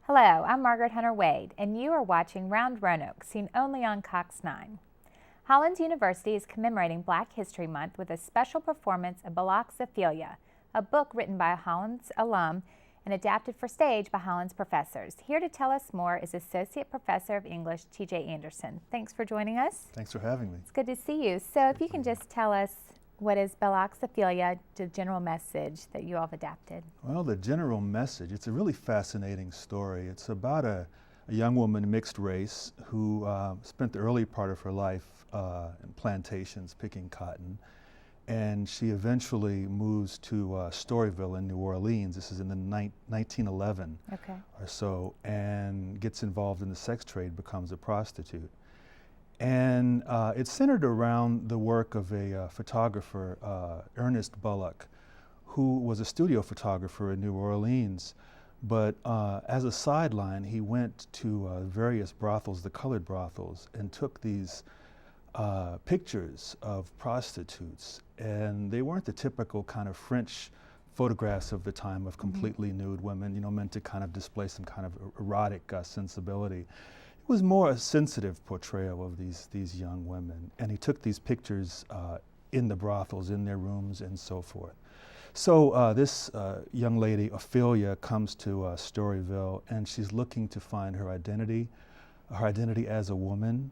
Hello, I'm Margaret Hunter Wade, and you are watching Round Roanoke, seen only on Cox 9. Hollins University is commemorating Black History Month with a special performance of Belloq's Ophelia, a book written by a Hollins alum and adapted for stage by Hollins professors. Here to tell us more is Associate Professor of English, T.J. Anderson. Thanks for joining us. Thanks for having me. It's good to see you. So if you can just tell us what is Belloq's Ophelia, the general message that you all have adapted? Well, the general message, it's a really fascinating story. It's about a young woman, mixed race, who spent the early part of her life in plantations picking cotton. And she eventually moves to Storyville in New Orleans. This is in the 1911 or so, and gets involved in the sex trade, becomes a prostitute. And it's centered around the work of a photographer, University-Bellocq, who was a studio photographer in New Orleans. But as a sideline, he went to various brothels, the colored brothels, and took these pictures of prostitutes. And they weren't the typical kind of French photographs of the time of completely nude women, you know, meant to kind of display some kind of erotic sensibility. It was more a sensitive portrayal of these young women, and he took these pictures in the brothels, in their rooms, and so forth. So this young lady, Ophelia, comes to Storyville, and she's looking to find her identity as a woman,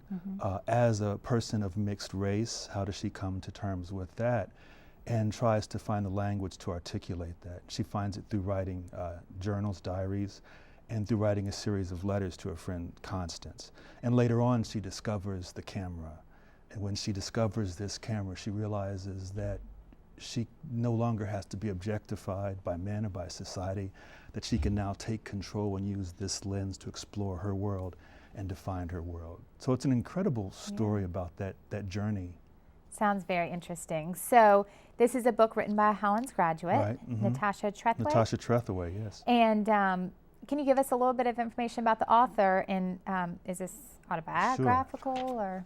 as a person of mixed race. How does she come to terms with that? And tries to find the language to articulate that. She finds it through writing journals, diaries, and through writing a series of letters to her friend Constance. And later on, she discovers the camera. And when she discovers this camera, she realizes that she no longer has to be objectified by men or by society, that she can now take control and use this lens to explore her world and define her world. So it's an incredible story about that journey. Sounds very interesting. So this is a book written by a Hollins graduate, Right. Natasha Trethewey. Natasha Trethewey, yes. And can you give us a little bit of information about the author? And is this autobiographical or?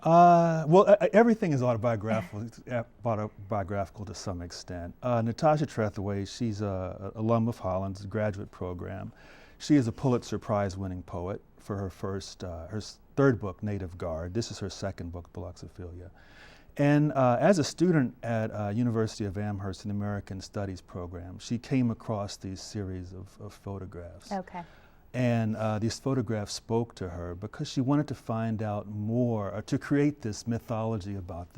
Well, everything is autobiographical. It's autobiographical to some extent. Natasha Trethewey, she's an alum of Hollins graduate program. She is a Pulitzer Prize-winning poet for her third book, Native Guard. This is her second book, Belloq's Ophelia. And as a student at University of Amherst in the American Studies program, she came across these series of photographs. Okay. And these photographs spoke to her because she wanted to find out more, or to create this mythology about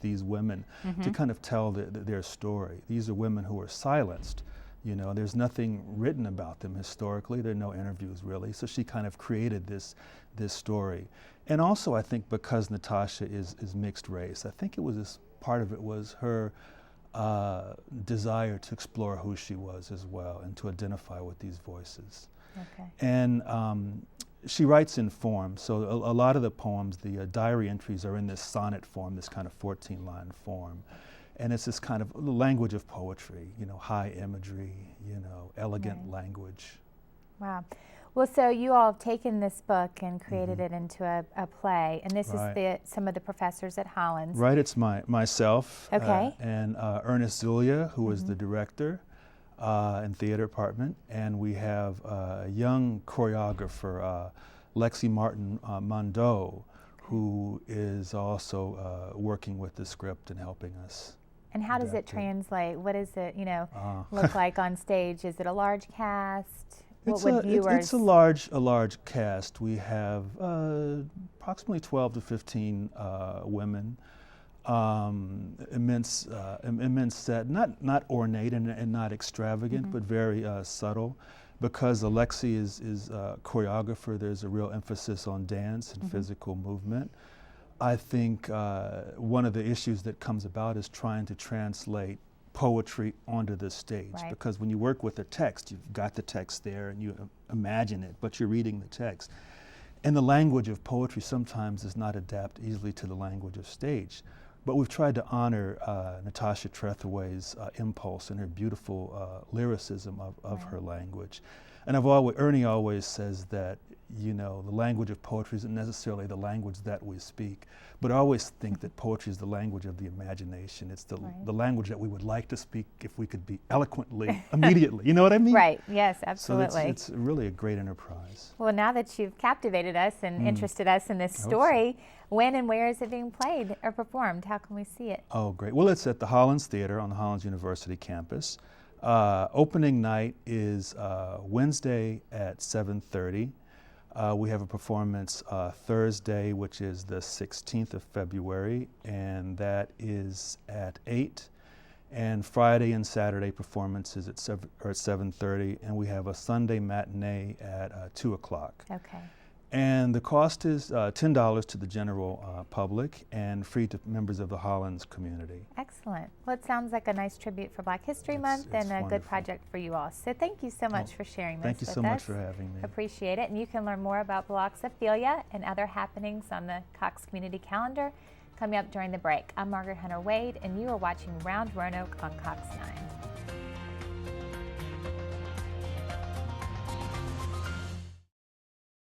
these women, to kind of tell their story. These are women who were silenced. You know, there's nothing written about them historically. There are no interviews really. So she kind of created this story. And also, I think because Natasha is mixed race, I think part of it was her desire to explore who she was as well and to identify with these voices. Okay. And she writes in form. So a lot of the poems, the diary entries, are in this sonnet form, this kind of 14-line form. And it's this kind of language of poetry, you know, high imagery, you know, elegant language. Wow. Well, so you all have taken this book and created it into a play, and this is some of the professors at Hollins. Right, it's myself and Ernest Zulia, who is the director in theater department, and we have a young choreographer, Lexi Martin Mondeau, who is also working with the script and helping us. And how does it translate? What does it, look like on stage? Is it a large cast? It's a large cast. We have approximately 12 to 15 women. Immense set, not ornate and not extravagant, but very subtle. Because Alexi is a choreographer, there's a real emphasis on dance and physical movement. I think one of the issues that comes about is trying to translate poetry onto the stage. Right. Because when you work with a text, you've got the text there and you imagine it, but you're reading the text. And the language of poetry sometimes does not adapt easily to the language of stage. But we've tried to honor Natasha Trethewey's impulse and her beautiful lyricism of her language. And Ernie always says that, you know, the language of poetry isn't necessarily the language that we speak, but I always think that poetry is the language of the imagination. It's the language that we would like to speak if we could be eloquently, immediately. You know what I mean? Right, yes, absolutely. So it's really a great enterprise. Well, now that you've captivated us and interested us in this story, when and where is it being played or performed? How can we see it? Oh, great. Well, it's at the Hollins Theater on the Hollins University campus. Opening night is Wednesday at 7:30. We have a performance Thursday, which is the 16th of February, and that is at 8. And Friday and Saturday performances at 7:30, and we have a Sunday matinee at 2 o'clock. Okay. And the cost is $10 to the general public and free to members of the Hollins community. Excellent. Well, it sounds like a nice tribute for Black History Month and a wonderful. Good project for you all. So thank you so much for sharing this with us. Thank you so much for having me. Appreciate it. And you can learn more about Belloq's Ophelia and other happenings on the Cox Community Calendar coming up during the break. I'm Margaret Hunter Wade, and you are watching Round Roanoke on Cox 9.